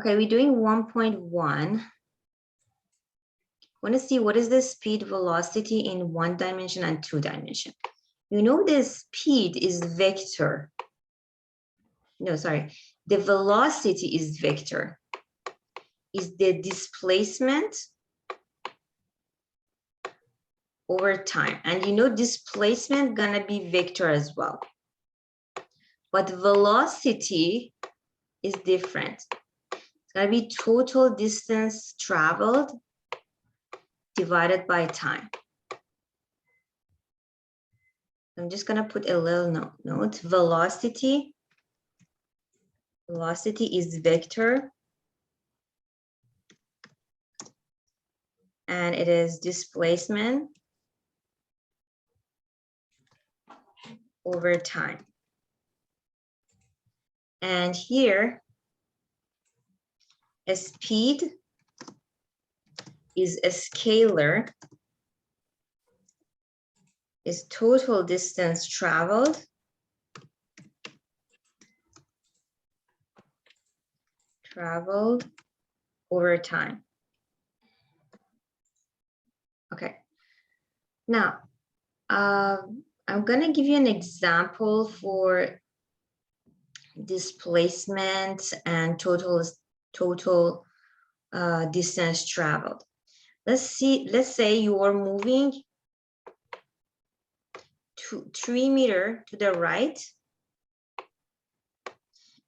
Okay, we're doing 1.1. Want to see what is the speed velocity in 1 dimension and 2 dimension. You know the speed is vector. No, sorry. The velocity is vector. Is the displacement over time. And you know displacement gonna be vector as well. But velocity is different. It's gonna be total distance traveled divided by time. I'm just gonna put a little note. Velocity is vector. And it is displacement over time. And here, a speed is a scalar, is total distance traveled over time. Okay. Now, I'm gonna give you an example for displacement and total distance traveled. Let's say you are moving 3 meters to the right,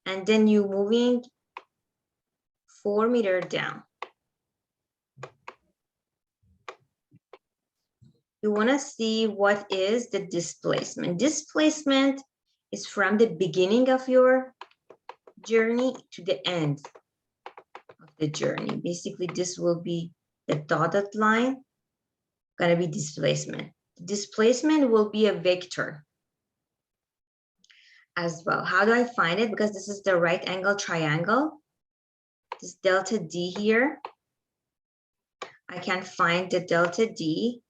and then you're moving 4 meters down. You want to see what is the displacement. Displacement is from the beginning of your journey to the end of the journey. Basically, this will be the dotted line, gonna be displacement. Displacement will be a vector as well. How do I find it? Because this is the right angle triangle. This delta D here. I can find the delta D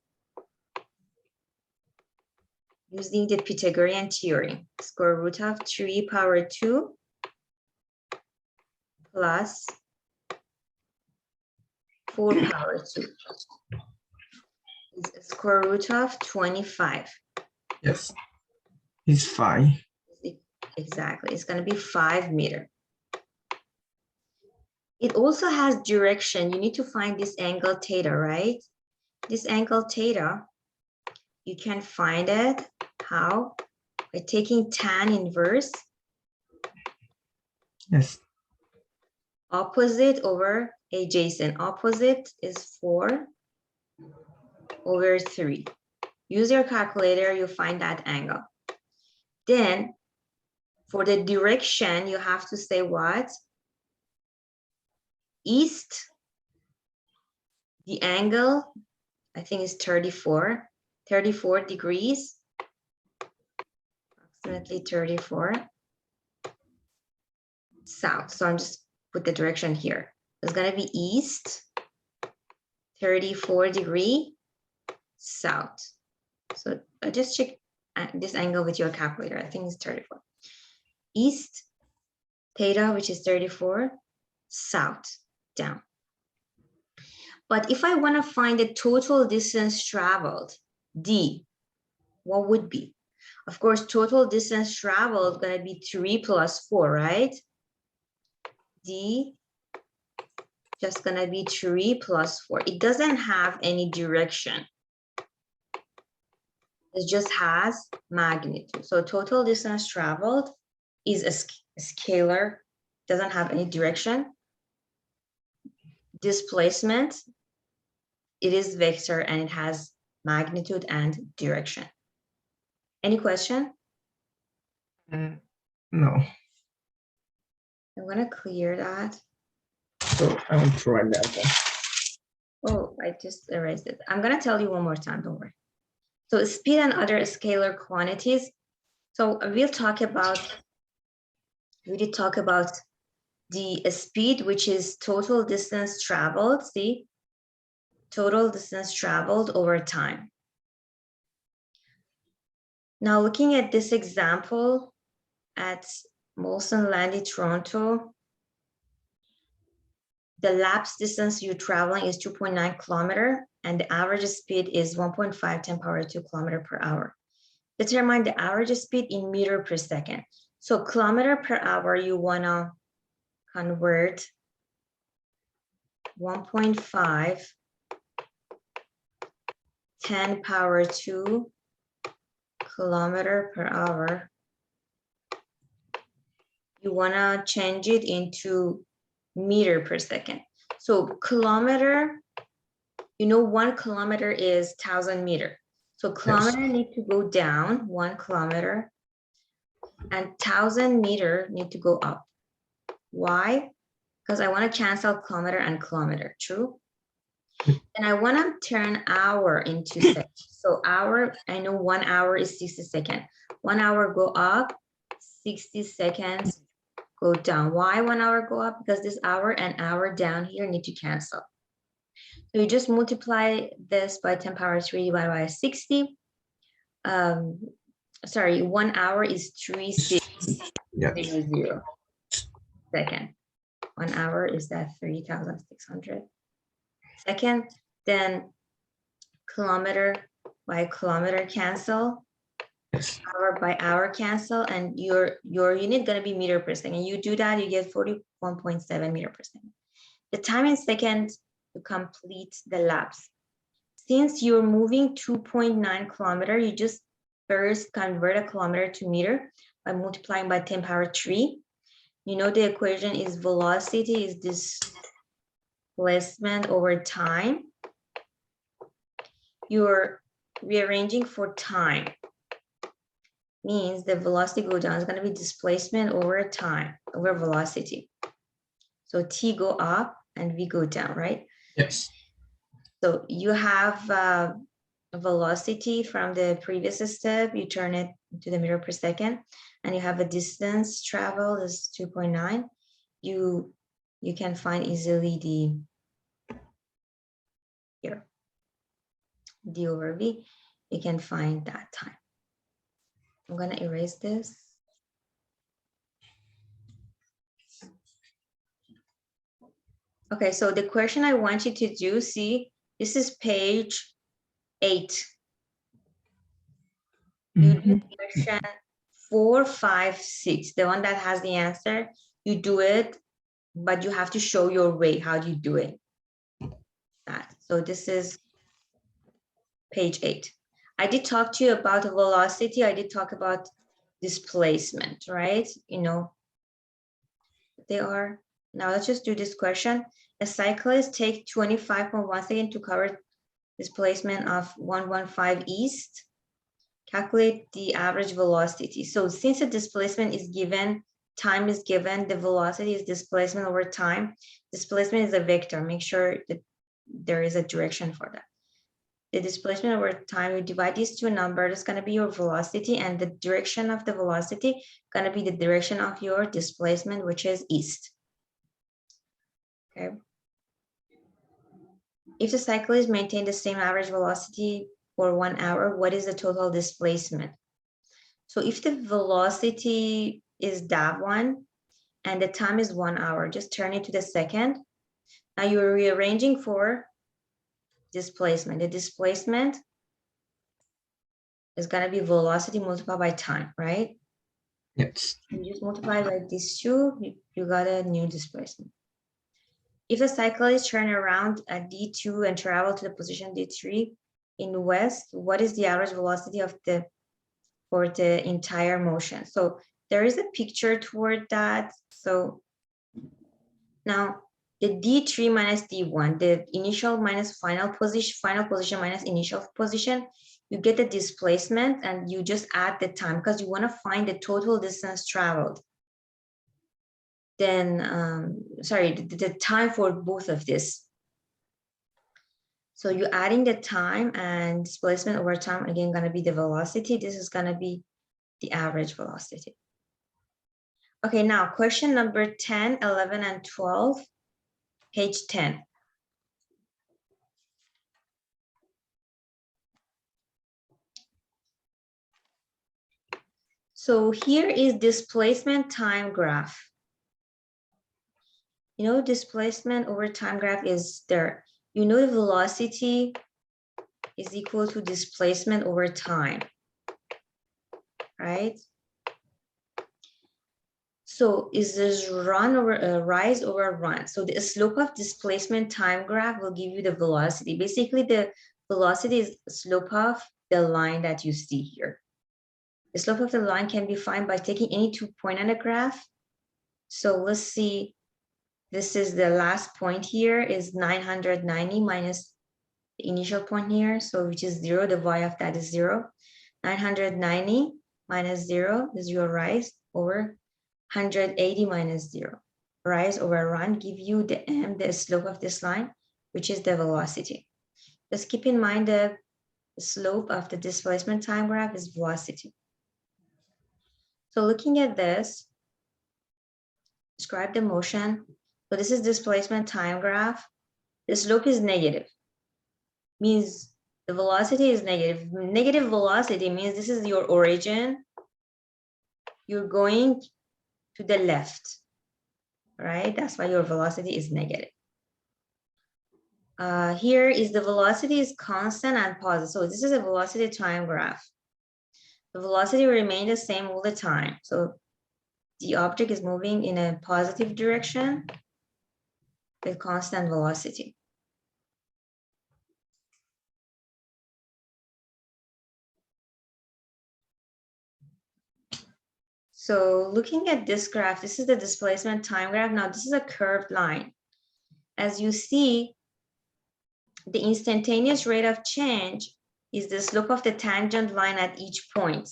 using the Pythagorean theorem. Square root of 3 power 2 plus 4 power 2 is a square root of 25. Yes, it's 5. Exactly, it's going to be 5 meters. It also has direction. You need to find this angle theta, right? This angle theta, you can find it. How? By taking tan inverse. Yes. Opposite over adjacent. Opposite is 4 over 3. Use your calculator, you find that angle. Then for the direction, you have to say what? East, the angle, I think is 34 degrees, approximately 34. South, so I'm just put the direction here. It's gonna be east, 34 degree, south. So I just check this angle with your calculator. I think it's 34. East, theta, which is 34, south, down. But if I want to find the total distance traveled, D, what would be? Of course, total distance traveled going to be 3 plus 4, right? D just going to be 3 plus 4. It doesn't have any direction. It just has magnitude. So total distance traveled is a scalar, doesn't have any direction. Displacement, it is vector and it has magnitude and direction. Any question? No. I'm gonna clear that. So I want to write that down. Oh, I just erased it. I'm gonna tell you one more time, don't worry. So speed and other scalar quantities. So we did talk about the speed, which is total distance traveled, see? Total distance traveled over time. Now looking at this example at Molson Landy, Toronto, the lapse distance you're traveling is 2.9 kilometer and the average speed is 1.5 10 power 2 kilometer per hour. Determine the average speed in meter per second. So kilometer per hour, you wanna convert 1.5 10 power 2 kilometer per hour. You wanna change it into meter per second. So kilometer, you know, 1 kilometer is 1,000 meter. So kilometer need to go down 1 kilometer and 1,000 meter need to go up. Why? Because I want to cancel kilometer and kilometer, true? And I want to turn hour into seconds. So hour, I know 1 hour is 60 seconds. 1 hour go up, 60 seconds go down. Why 1 hour go up? Because this hour and hour down here need to cancel. So you just multiply this by 10 power 3 divided by 60. Sorry, 1 hour is 3600 second. 1 hour is that 3,600 second. Then kilometer by kilometer cancel, hour by hour cancel, and your unit gonna be meter per second. You do that, you get 41.7 meter per second. The time in seconds to complete the lapse. Since you're moving 2.9 kilometer, you just first convert a kilometer to meter by multiplying by 10 power 3. You know the equation is velocity is displacement over time. You're rearranging for time. Means the velocity go down is going to be displacement over time, over velocity. So T go up and V go down, right? Yes. So you have a velocity from the previous step, you turn it to the meter per second, and you have a distance traveled is 2.9. You can find easily the here, D over V, you can find that time. I'm gonna erase this. Okay, so the question I want you to do, see, this is page 8. You do question 4, 5, 6, the one that has the answer. You do it, but you have to show your way. How do you do it? That. So this is page 8. I did talk to you about velocity. I did talk about displacement, right? You know, they are. Now let's just do this question. A cyclist takes 25.1 seconds to cover displacement of 115 east. Calculate the average velocity. So since the displacement is given, time is given, the velocity is displacement over time. Displacement is a vector. Make sure that there is a direction for that. The displacement over time, you divide these two numbers, it's going to be your velocity, and the direction of the velocity going to be the direction of your displacement, which is east. Okay. If the cyclist maintains the same average velocity for 1 hour, what is the total displacement? So if the velocity is that one and the time is 1 hour, just turn it to the second. Now you're rearranging for displacement. The displacement is going to be velocity multiplied by time, right? Yes. You just multiply by these two, you got a new displacement. If a cyclist turn around at D2 and travel to the position D3 in west, what is the average velocity of for the entire motion? So there is a picture toward that. So now the D3 minus D1, the initial minus final position minus initial position, you get the displacement and you just add the time because you want to find the total distance traveled. Then, sorry, the time for both of this. So you're adding the time and displacement over time, again, going to be the velocity. This is going to be the average velocity. Okay, now question number 10, 11, and 12, page 10. So here is displacement time graph. You know, displacement over time graph is there. You know, the velocity is equal to displacement over time, right? So is this run over rise over run? So the slope of displacement time graph will give you the velocity. Basically, the velocity is the slope of the line that you see here. The slope of the line can be found by taking any 2 points on the graph. So let's see. This is the last point here is 990 minus the initial point here. So which is 0, the y of that is 0. 990 minus 0 is your rise over 180 minus 0. Rise over run give you the m, the slope of this line, which is the velocity. Just keep in mind the slope of the displacement time graph is velocity. So looking at this, describe the motion. So this is displacement time graph. The slope is negative, means the velocity is negative. Negative velocity means this is your origin. You're going to the left, right? That's why your velocity is negative. Here is the velocity is constant and positive. So this is a velocity time graph. The velocity will remain the same all the time. So the object is moving in a positive direction with constant velocity. So looking at this graph, this is the displacement time graph. Now this is a curved line. As you see, the instantaneous rate of change is the slope of the tangent line at each point.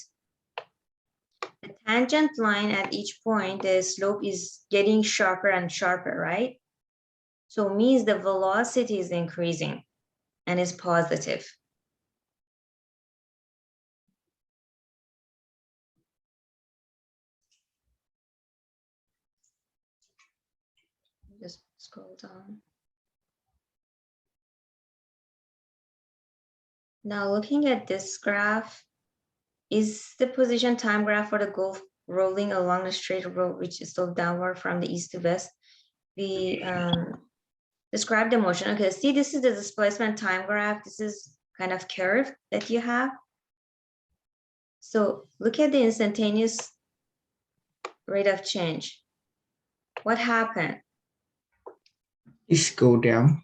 The tangent line at each point, the slope is getting sharper and sharper, right? So it means the velocity is increasing and is positive. Just scroll down. Now looking at this graph, is the position time graph for the golf rolling along the straight road, which is still downward from the east to west. We describe the motion. Okay, see, this is the displacement time graph. This is kind of curve that you have. So look at the instantaneous rate of change. What happened? It's go down.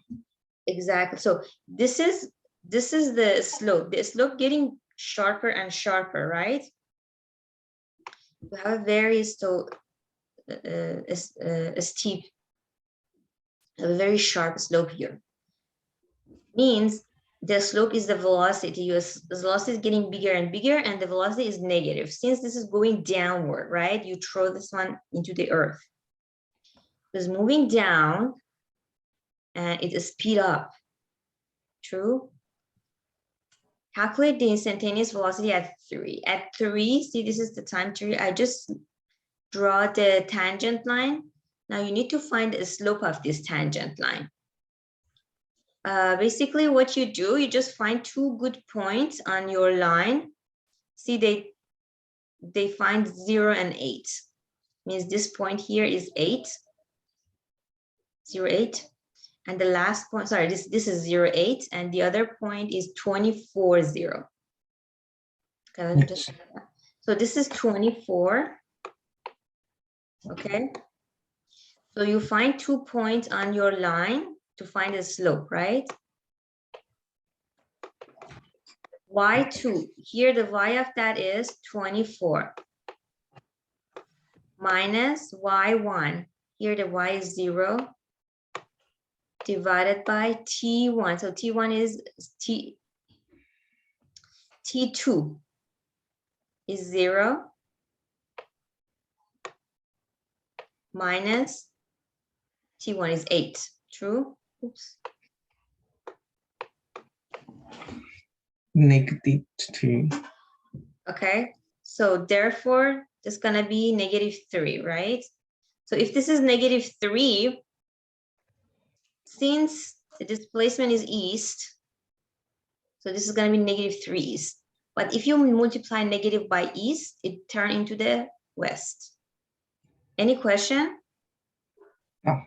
Exactly. So this is the slope. The slope getting sharper and sharper, right? We have a very steep, a very sharp slope here. Means the slope is the velocity. Your velocity is getting bigger and bigger, and the velocity is negative. Since this is going downward, right? You throw this one into the earth. It's moving down, and it is speed up. True. Calculate the instantaneous velocity at 3. At 3, see, this is the time 3. I just draw the tangent line. Now you need to find the slope of this tangent line. Basically, what you do, you just find 2 good points on your line. See, they find 0 and 8. Means this point here is 8, 0, 8. And the last point, sorry, this is 0, 8, and the other point is 24, 0. Okay, let me just, so this is 24. Okay. So you find 2 points on your line to find the slope, right? Y2, here the y of that is 24. Minus y1, here the y is 0. Divided by T1. So T1 is T2 is 0 minus T1 is 8. True? Oops. -2. Okay. So therefore, it's going to be -3, right? So if this is -3, since the displacement is east, so this is going to be -3 east. But if you multiply negative by east, it turns into the west. Any question? No.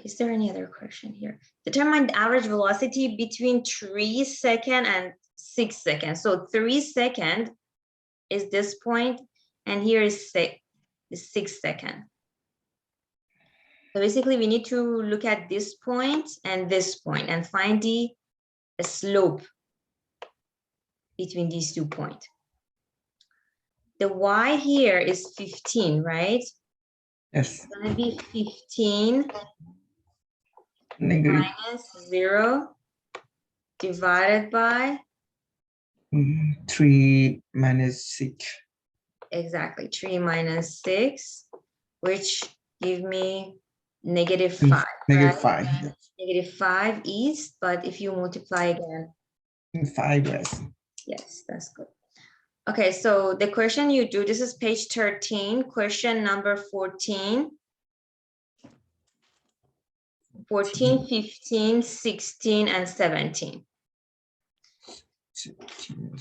Is there any other question here? Determine the average velocity between 3 seconds and 6 seconds. So 3 seconds is this point, and here is 6 seconds. So basically, we need to look at this point and find the slope between these 2 points. The y here is 15, right? Yes. It's going to be 15 Negative minus 0 divided by 3 minus 6. exactly 3 minus 6, which give me -5. Negative right? 5. -5 east, but if you multiply again, 5 west. yes, that's good. Okay, so the question you do, this is page 13, question number 14, 14, 15, 16, and 17. 16,